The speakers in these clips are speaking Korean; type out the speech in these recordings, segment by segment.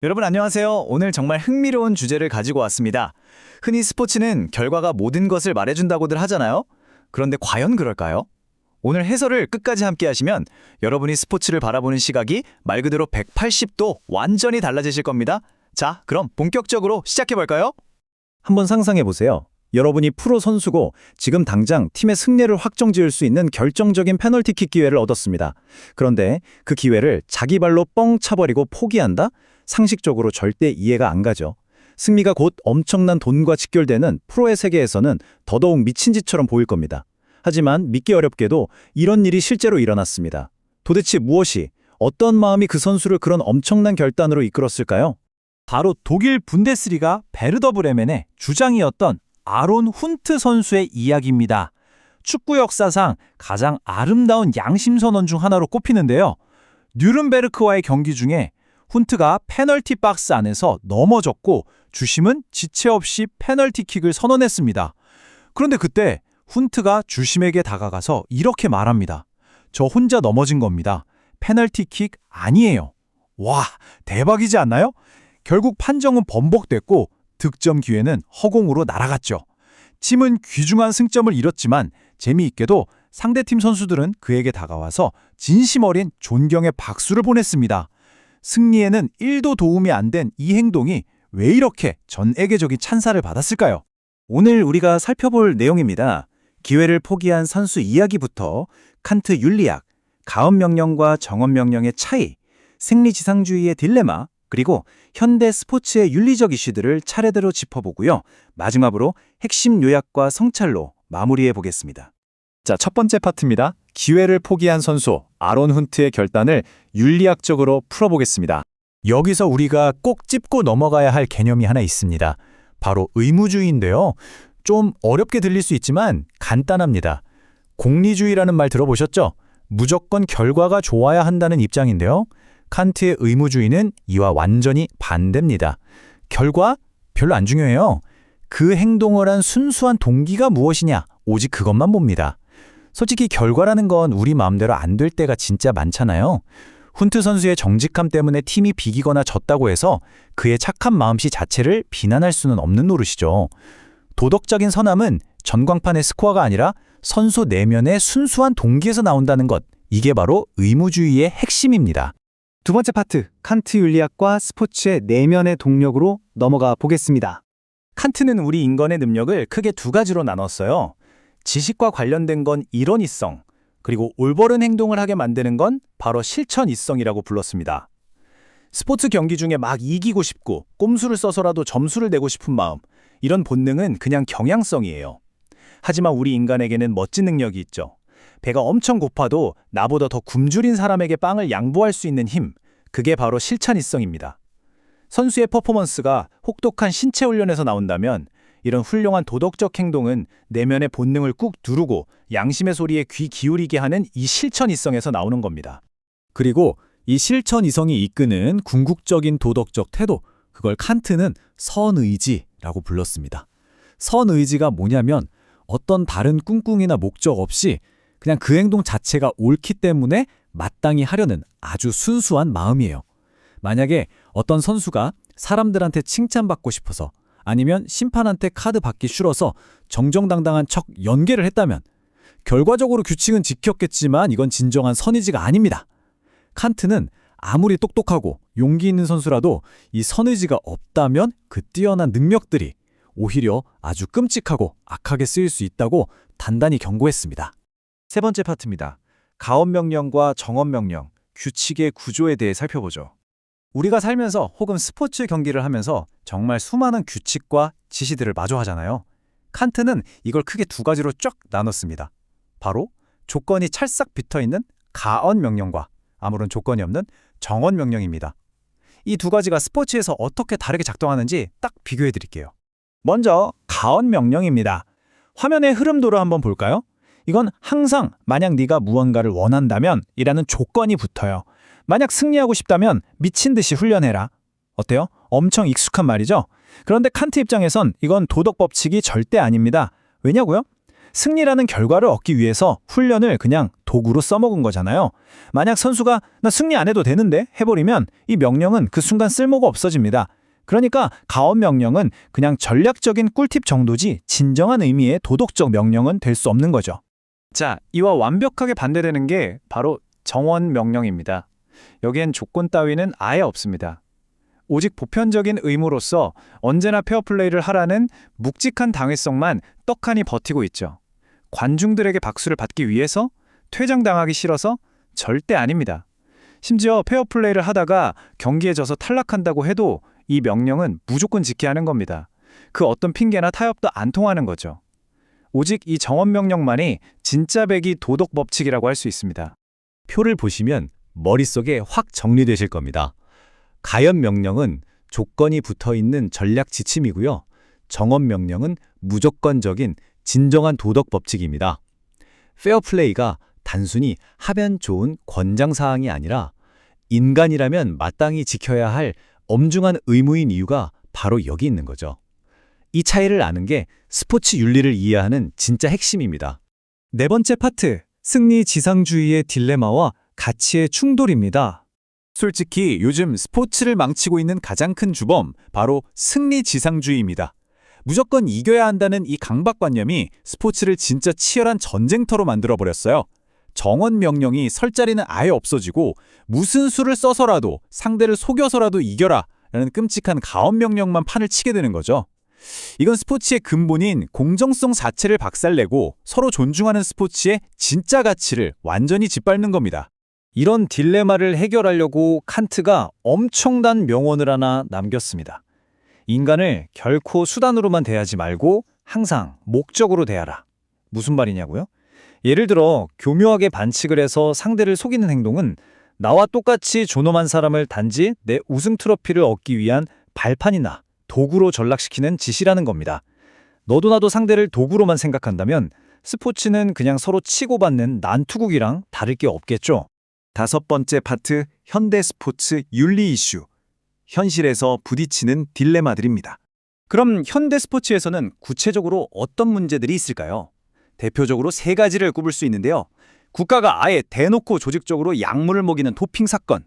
여러분 안녕하세요. 오늘 정말 흥미로운 주제를 가지고 왔습니다. 흔히 스포츠는 결과가 모든 것을 말해준다고들 하잖아요. 그런데 과연 그럴까요? 오늘 해설을 끝까지 함께 하시면 여러분이 스포츠를 바라보는 시각이 말 그대로 180도 완전히 달라지실 겁니다. 자, 그럼 본격적으로 시작해볼까요? 한번 상상해 보세요. 여러분이 프로 선수고 지금 당장 팀의 승리를 확정지을 수 있는 결정적인 페널티킥 기회를 얻었습니다. 그런데 그 기회를 자기 발로 뻥 차버리고 포기한다? 상식적으로 절대 이해가 안 가죠. 승리가 곧 엄청난 돈과 직결되는 프로의 세계에서는 더더욱 미친 짓처럼 보일 겁니다. 하지만 믿기 어렵게도 이런 일이 실제로 일어났습니다. 도대체 무엇이, 어떤 마음이 그 선수를 그런 엄청난 결단으로 이끌었을까요? 바로 독일 분데스리가 베르더 브레멘의 주장이었던 아론 훈트 선수의 이야기입니다. 축구 역사상 가장 아름다운 양심 선언 중 하나로 꼽히는데요. 뉘른베르크와의 경기 중에 훈트가 페널티 박스 안에서 넘어졌고 주심은 지체 없이 페널티킥을 선언했습니다. 그런데 그때 훈트가 주심에게 다가가서 이렇게 말합니다. 저 혼자 넘어진 겁니다. 페널티킥 아니에요. 와, 대박이지 않나요? 결국 판정은 번복됐고 득점 기회는 허공으로 날아갔죠. 팀은 귀중한 승점을 잃었지만 재미있게도 상대팀 선수들은 그에게 다가와서 진심 어린 존경의 박수를 보냈습니다. 승리에는 1도 도움이 안 된 이 행동이 왜 이렇게 전애계적인 찬사를 받았을까요? 오늘 우리가 살펴볼 내용입니다. 기회를 포기한 선수 이야기부터 칸트 윤리학, 가언명령과 정언명령의 차이, 승리지상주의의 딜레마, 그리고 현대 스포츠의 윤리적 이슈들을 차례대로 짚어보고요. 마지막으로 핵심 요약과 성찰로 마무리해 보겠습니다. 자, 첫 번째 파트입니다. 기회를 포기한 선수 아론 훈트의 결단을 윤리학적으로 풀어보겠습니다. 여기서 우리가 꼭 짚고 넘어가야 할 개념이 하나 있습니다. 바로 의무주의인데요. 좀 어렵게 들릴 수 있지만 간단합니다. 공리주의라는 말 들어보셨죠? 무조건 결과가 좋아야 한다는 입장인데요. 칸트의 의무주의는 이와 완전히 반대입니다. 결과 별로 안 중요해요. 그 행동을 한 순수한 동기가 무엇이냐, 오직 그것만 봅니다. 솔직히 결과라는 건 우리 마음대로 안 될 때가 진짜 많잖아요. 훈트 선수의 정직함 때문에 팀이 비기거나 졌다고 해서 그의 착한 마음씨 자체를 비난할 수는 없는 노릇이죠. 도덕적인 선함은 전광판의 스코어가 아니라 선수 내면의 순수한 동기에서 나온다는 것, 이게 바로 의무주의의 핵심입니다. 두 번째 파트, 칸트 윤리학과 스포츠의 내면의 동력으로 넘어가 보겠습니다. 칸트는 우리 인간의 능력을 크게 두 가지로 나눴어요. 지식과 관련된 건 이론이성, 그리고 올바른 행동을 하게 만드는 건 바로 실천이성이라고 불렀습니다. 스포츠 경기 중에 막 이기고 싶고 꼼수를 써서라도 점수를 내고 싶은 마음, 이런 본능은 그냥 경향성이에요. 하지만 우리 인간에게는 멋진 능력이 있죠. 배가 엄청 고파도 나보다 더 굶주린 사람에게 빵을 양보할 수 있는 힘, 그게 바로 실천이성입니다. 선수의 퍼포먼스가 혹독한 신체 훈련에서 나온다면 이런 훌륭한 도덕적 행동은 내면의 본능을 꾹 누르고 양심의 소리에 귀 기울이게 하는 이 실천이성에서 나오는 겁니다. 그리고 이 실천이성이 이끄는 궁극적인 도덕적 태도, 그걸 칸트는 선의지라고 불렀습니다. 선의지가 뭐냐면 어떤 다른 꿍꿍이나 목적 없이 그냥 그 행동 자체가 옳기 때문에 마땅히 하려는 아주 순수한 마음이에요. 만약에 어떤 선수가 사람들한테 칭찬받고 싶어서 아니면 심판한테 카드 받기 싫어서 정정당당한 척 연계를 했다면 결과적으로 규칙은 지켰겠지만 이건 진정한 선의지가 아닙니다. 칸트는 아무리 똑똑하고 용기 있는 선수라도 이 선의지가 없다면 그 뛰어난 능력들이 오히려 아주 끔찍하고 악하게 쓰일 수 있다고 단단히 경고했습니다. 세 번째 파트입니다. 가언명령과 정언명령, 규칙의 구조에 대해 살펴보죠. 우리가 살면서 혹은 스포츠 경기를 하면서 정말 수많은 규칙과 지시들을 마주하잖아요. 칸트는 이걸 크게 두 가지로 쫙 나눴습니다. 바로 조건이 찰싹 붙어있는 가언명령과 아무런 조건이 없는 정언명령입니다. 이 두 가지가 스포츠에서 어떻게 다르게 작동하는지 딱 비교해 드릴게요. 먼저 가언명령입니다. 화면의 흐름도를 한번 볼까요? 이건 항상 만약 네가 무언가를 원한다면 이라는 조건이 붙어요. 만약 승리하고 싶다면 미친 듯이 훈련해라. 어때요? 엄청 익숙한 말이죠? 그런데 칸트 입장에선 이건 도덕 법칙이 절대 아닙니다. 왜냐고요? 승리라는 결과를 얻기 위해서 훈련을 그냥 도구로 써먹은 거잖아요. 만약 선수가 나 승리 안 해도 되는데 해버리면 이 명령은 그 순간 쓸모가 없어집니다. 그러니까 가업 명령은 그냥 전략적인 꿀팁 정도지 진정한 의미의 도덕적 명령은 될 수 없는 거죠. 자, 이와 완벽하게 반대되는 게 바로 정원 명령입니다. 여기엔 조건 따위는 아예 없습니다. 오직 보편적인 의무로서 언제나 페어플레이를 하라는 묵직한 당위성만 떡하니 버티고 있죠. 관중들에게 박수를 받기 위해서? 퇴장당하기 싫어서? 절대 아닙니다. 심지어 페어플레이를 하다가 경기에 져서 탈락한다고 해도 이 명령은 무조건 지켜야 하는 겁니다. 그 어떤 핑계나 타협도 안 통하는 거죠. 오직 이 정원 명령만이 진짜 배기 도덕 법칙이라고 할 수 있습니다. 표를 보시면 머릿속에 확 정리되실 겁니다. 가연 명령은 조건이 붙어있는 전략 지침이고요. 정원 명령은 무조건적인 진정한 도덕 법칙입니다. 페어플레이가 단순히 하면 좋은 권장사항이 아니라 인간이라면 마땅히 지켜야 할 엄중한 의무인 이유가 바로 여기 있는 거죠. 이 차이를 아는 게 스포츠 윤리를 이해하는 진짜 핵심입니다. 네 번째 파트, 승리 지상주의의 딜레마와 가치의 충돌입니다. 솔직히 요즘 스포츠를 망치고 있는 가장 큰 주범, 바로 승리 지상주의입니다. 무조건 이겨야 한다는 이 강박관념이 스포츠를 진짜 치열한 전쟁터로 만들어버렸어요. 정원 명령이 설 자리는 아예 없어지고 무슨 수를 써서라도 상대를 속여서라도 이겨라 라는 끔찍한 가업 명령만 판을 치게 되는 거죠. 이건 스포츠의 근본인 공정성 자체를 박살내고 서로 존중하는 스포츠의 진짜 가치를 완전히 짓밟는 겁니다. 이런 딜레마를 해결하려고 칸트가 엄청난 명언을 하나 남겼습니다. 인간을 결코 수단으로만 대하지 말고 항상 목적으로 대하라. 무슨 말이냐고요? 예를 들어 교묘하게 반칙을 해서 상대를 속이는 행동은 나와 똑같이 존엄한 사람을 단지 내 우승 트로피를 얻기 위한 발판이나 도구로 전락시키는 짓이라는 겁니다. 너도 나도 상대를 도구로만 생각한다면 스포츠는 그냥 서로 치고받는 난투극이랑 다를 게 없겠죠. 다섯 번째 파트, 현대 스포츠 윤리 이슈. 현실에서 부딪히는 딜레마들입니다. 그럼 현대 스포츠에서는 구체적으로 어떤 문제들이 있을까요? 대표적으로 세 가지를 꼽을 수 있는데요. 국가가 아예 대놓고 조직적으로 약물을 먹이는 도핑 사건.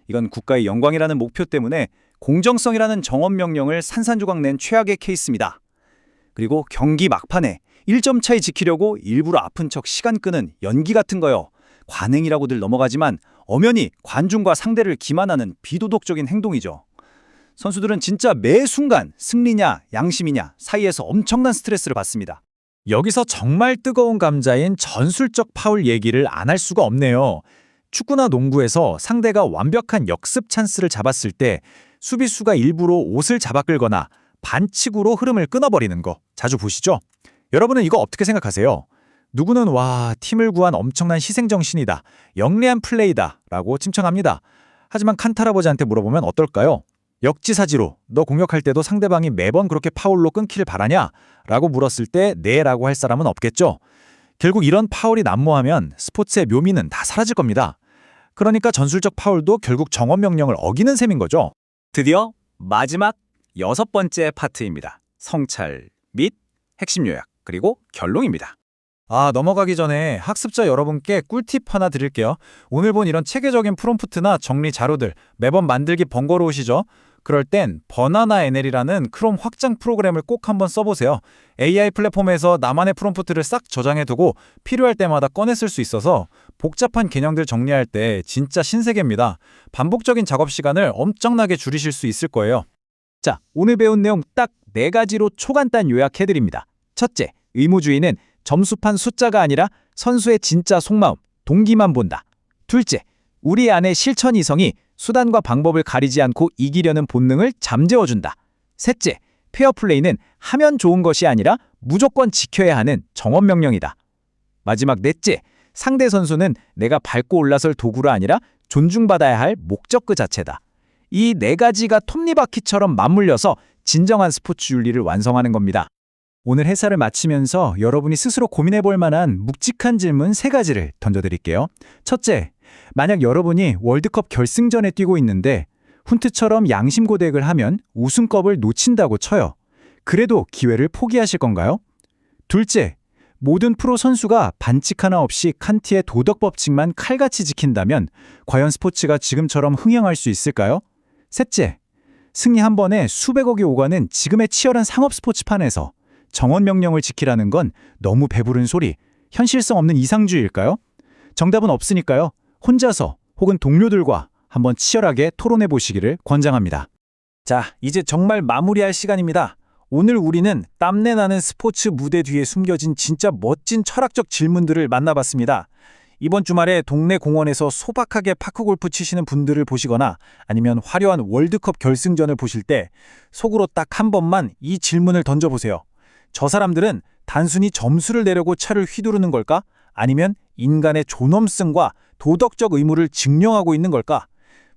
이건 국가의 영광이라는 목표 때문에 공정성이라는 정원 명령을 산산조각 낸 최악의 케이스입니다. 그리고 경기 막판에 1점 차이 지키려고 일부러 아픈 척 시간 끄는 연기 같은 거요. 관행이라고들 넘어가지만 엄연히 관중과 상대를 기만하는 비도덕적인 행동이죠. 선수들은 진짜 매 순간 승리냐 양심이냐 사이에서 엄청난 스트레스를 받습니다. 여기서 정말 뜨거운 감자인 전술적 파울 얘기를 안 할 수가 없네요. 축구나 농구에서 상대가 완벽한 역습 찬스를 잡았을 때 수비수가 일부러 옷을 잡아 끌거나 반칙으로 흐름을 끊어버리는 거 자주 보시죠? 여러분은 이거 어떻게 생각하세요? 누구는 와, 팀을 구한 엄청난 희생정신이다, 영리한 플레이다 라고 칭찬합니다. 하지만 칸타라버지한테 물어보면 어떨까요? 역지사지로 너 공격할 때도 상대방이 매번 그렇게 파울로 끊기를 바라냐? 라고 물었을 때 네 라고 할 사람은 없겠죠. 결국 이런 파울이 난무하면 스포츠의 묘미는 다 사라질 겁니다. 그러니까 전술적 파울도 결국 정원 명령을 어기는 셈인 거죠. 드디어 마지막 여섯 번째 파트입니다. 성찰 및 핵심 요약 그리고 결론입니다. 넘어가기 전에 학습자 여러분께 꿀팁 하나 드릴게요. 오늘 본 이런 체계적인 프롬프트나 정리 자료들 매번 만들기 번거로우시죠? 그럴 땐 버나나 NL이라는 크롬 확장 프로그램을 꼭 한번 써보세요. AI 플랫폼에서 나만의 프롬프트를 싹 저장해두고 필요할 때마다 꺼내 쓸 수 있어서 복잡한 개념들 정리할 때 진짜 신세계입니다. 반복적인 작업 시간을 엄청나게 줄이실 수 있을 거예요. 자, 오늘 배운 내용 딱 4가지로 초간단 요약해드립니다. 첫째, 의무주의는 점수판 숫자가 아니라 선수의 진짜 속마음, 동기만 본다. 둘째, 우리 안의 실천 이성이 수단과 방법을 가리지 않고 이기려는 본능을 잠재워준다. 셋째, 페어플레이는 하면 좋은 것이 아니라 무조건 지켜야 하는 정원명령이다. 마지막 넷째, 상대 선수는 내가 밟고 올라설 도구가 아니라 존중받아야 할 목적 그 자체다. 이 4가지가 톱니바퀴처럼 맞물려서 진정한 스포츠 윤리를 완성하는 겁니다. 오늘 해설을 마치면서 여러분이 스스로 고민해볼 만한 묵직한 질문 3가지를 던져드릴게요. 첫째, 만약 여러분이 월드컵 결승전에 뛰고 있는데 훈트처럼 양심고백을 하면 우승컵을 놓친다고 쳐요. 그래도 기회를 포기하실 건가요? 둘째, 모든 프로 선수가 반칙 하나 없이 칸티의 도덕 법칙만 칼같이 지킨다면 과연 스포츠가 지금처럼 흥행할 수 있을까요? 셋째, 승리 한 번에 수백억이 오가는 지금의 치열한 상업 스포츠판에서 정원 명령을 지키라는 건 너무 배부른 소리, 현실성 없는 이상주의일까요? 정답은 없으니까요. 혼자서 혹은 동료들과 한번 치열하게 토론해 보시기를 권장합니다. 자, 이제 정말 마무리할 시간입니다. 오늘 우리는 땀내 나는 스포츠 무대 뒤에 숨겨진 진짜 멋진 철학적 질문들을 만나봤습니다. 이번 주말에 동네 공원에서 소박하게 파크골프 치시는 분들을 보시거나 아니면 화려한 월드컵 결승전을 보실 때 속으로 딱 한 번만 이 질문을 던져보세요. 저 사람들은 단순히 점수를 내려고 차를 휘두르는 걸까? 아니면 인간의 존엄성과 도덕적 의무를 증명하고 있는 걸까?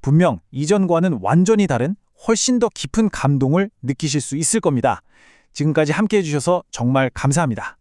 분명 이전과는 완전히 다른 훨씬 더 깊은 감동을 느끼실 수 있을 겁니다. 지금까지 함께해 주셔서 정말 감사합니다.